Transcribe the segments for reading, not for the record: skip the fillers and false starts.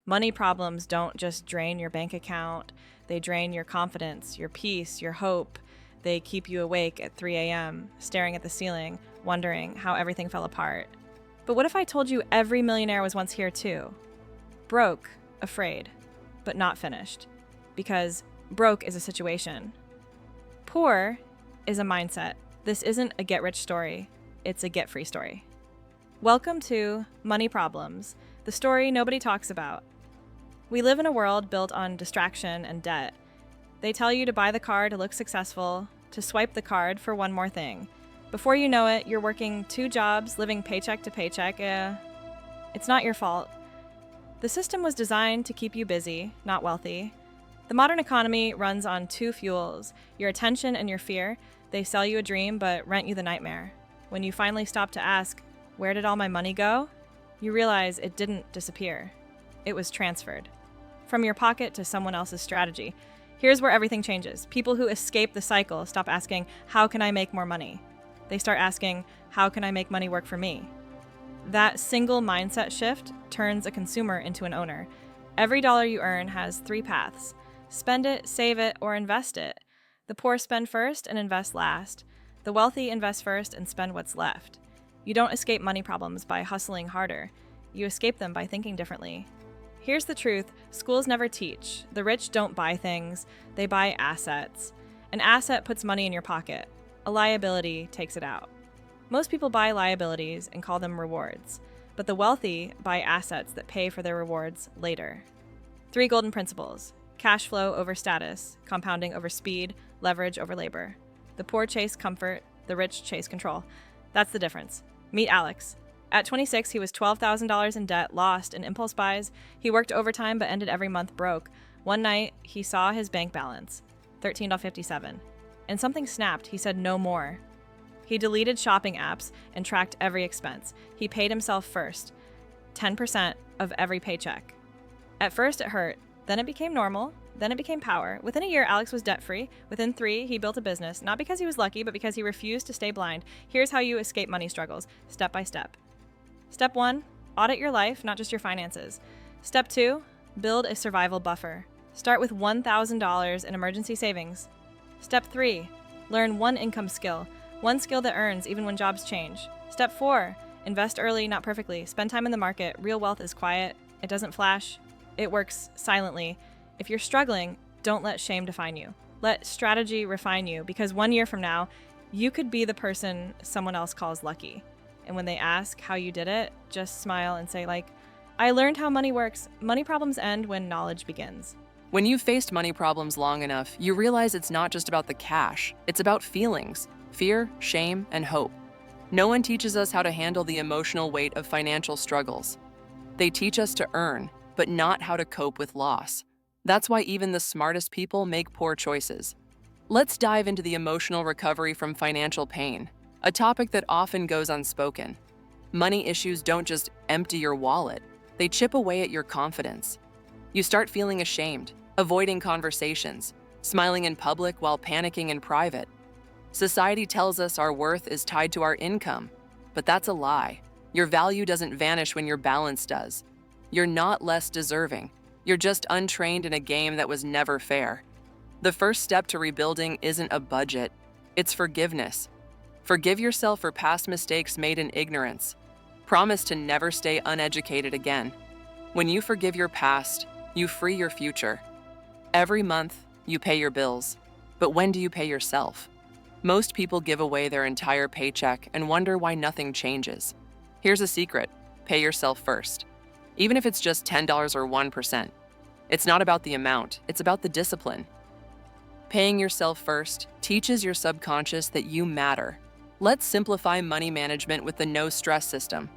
Money problems don't just drain your bank account, they drain your confidence, your peace, your hope. They keep you awake at 3 a.m., staring at the ceiling, wondering how everything fell apart. But what if I told you every millionaire was once here too? Broke, afraid, but not finished. Because broke is a situation. Poor is a mindset. This isn't a get-rich story, it's a get-free story. Welcome to Money Problems, the story nobody talks about. We live in a world built on distraction and debt. They tell you to buy the car to look successful, to swipe the card for one more thing. Before you know it, you're working 2 jobs, living paycheck to paycheck. It's not your fault. The system was designed to keep you busy, not wealthy. The modern economy runs on 2 fuels, your attention and your fear. They sell you a dream but rent you the nightmare. When you finally stop to ask, where did all my money go? You realize it didn't disappear. It was transferred. From your pocket to someone else's strategy. Here's where everything changes. People who escape the cycle stop asking, how can I make more money? They start asking, how can I make money work for me? That single mindset shift turns a consumer into an owner. Every dollar you earn has 3 paths. Spend it, save it, or invest it. The poor spend first and invest last. The wealthy invest first and spend what's left. You don't escape money problems by hustling harder. You escape them by thinking differently. Here's the truth, schools never teach. The rich don't buy things, they buy assets. An asset puts money in your pocket. A liability takes it out. Most people buy liabilities and call them rewards, but the wealthy buy assets that pay for their rewards later. 3 golden principles: cash flow over status, compounding over speed, leverage over labor. The poor chase comfort, the rich chase control. That's the difference. Meet Alex. At 26, he was $12,000 in debt, lost in impulse buys. He worked overtime but ended every month broke. One night, he saw his bank balance, $13.57. And something snapped. He said no more. He deleted shopping apps and tracked every expense. He paid himself first, 10% of every paycheck. At first, it hurt. Then it became normal. Then it became power. Within a year, Alex was debt-free. Within 3, he built a business, not because he was lucky, but because he refused to stay blind. Here's how you escape money struggles, step by step. Step 1, audit your life, not just your finances. Step 2, build a survival buffer. Start with $1,000 in emergency savings. Step 3, learn one income skill, one skill that earns even when jobs change. Step 4, invest early, not perfectly. Spend time in the market. Real wealth is quiet. It doesn't flash. It works silently. If you're struggling, don't let shame define you. Let strategy refine you, because 1 year from now, you could be the person someone else calls lucky. And when they ask how you did it, just smile and say, I learned how money works. Money problems end when knowledge begins. When you've faced money problems long enough, you realize it's not just about the cash, it's about feelings, fear, shame, and hope. No one teaches us how to handle the emotional weight of financial struggles. They teach us to earn, but not how to cope with loss. That's why even the smartest people make poor choices. Let's dive into the emotional recovery from financial pain, a topic that often goes unspoken. Money issues don't just empty your wallet, they chip away at your confidence. You start feeling ashamed, avoiding conversations, smiling in public while panicking in private. Society tells us our worth is tied to our income, but that's a lie. Your value doesn't vanish when your balance does. You're not less deserving. You're just untrained in a game that was never fair. The first step to rebuilding isn't a budget, it's forgiveness. Forgive yourself for past mistakes made in ignorance. Promise to never stay uneducated again. When you forgive your past, you free your future. Every month, you pay your bills. But when do you pay yourself? Most people give away their entire paycheck and wonder why nothing changes. Here's a secret: pay yourself first. Even if it's just $10 or 1%. It's not about the amount, it's about the discipline. Paying yourself first teaches your subconscious that you matter. Let's simplify money management with the no-stress system.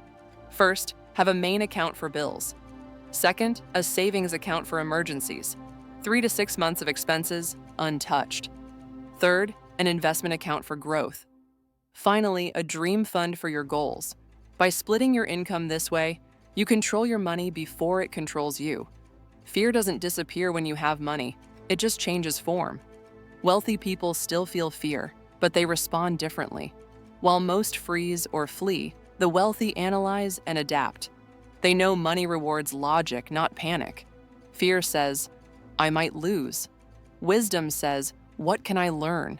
First, have a main account for bills. Second, a savings account for emergencies. 3 to 6 months of expenses, untouched. Third, an investment account for growth. Finally, a dream fund for your goals. By splitting your income this way, you control your money before it controls you. Fear doesn't disappear when you have money, it just changes form. Wealthy people still feel fear, but they respond differently. While most freeze or flee, the wealthy analyze and adapt. They know money rewards logic, not panic. Fear says, I might lose. Wisdom says, what can I learn?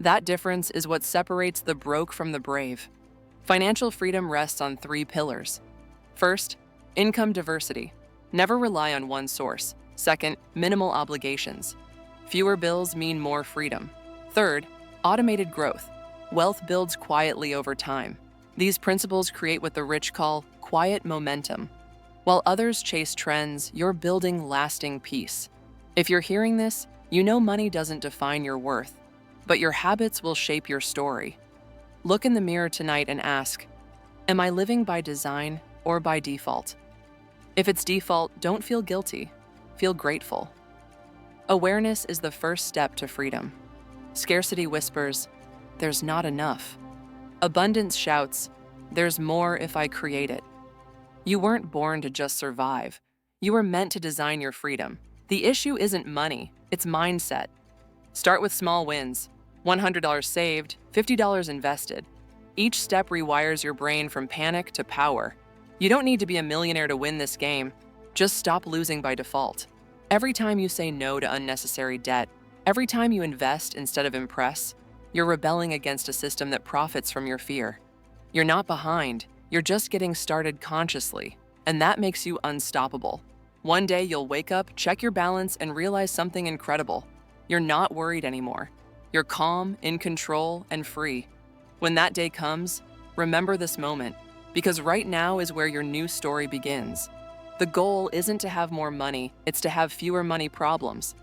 That difference is what separates the broke from the brave. Financial freedom rests on 3 pillars. First, income diversity. Never rely on one source. Second, minimal obligations. Fewer bills mean more freedom. Third, automated growth. Wealth builds quietly over time. These principles create what the rich call quiet momentum. While others chase trends, you're building lasting peace. If you're hearing this, you know money doesn't define your worth, but your habits will shape your story. Look in the mirror tonight and ask, am I living by design or by default? If it's default, don't feel guilty. Feel grateful. Awareness is the first step to freedom. Scarcity whispers, there's not enough. Abundance shouts, there's more if I create it. You weren't born to just survive. You were meant to design your freedom. The issue isn't money, it's mindset. Start with small wins. $100 saved, $50 invested. Each step rewires your brain from panic to power. You don't need to be a millionaire to win this game. Just stop losing by default. Every time you say no to unnecessary debt, every time you invest instead of impress, you're rebelling against a system that profits from your fear. You're not behind, you're just getting started consciously, and that makes you unstoppable. One day you'll wake up, check your balance, and realize something incredible. You're not worried anymore. You're calm, in control, and free. When that day comes, remember this moment, because right now is where your new story begins. The goal isn't to have more money, it's to have fewer money problems.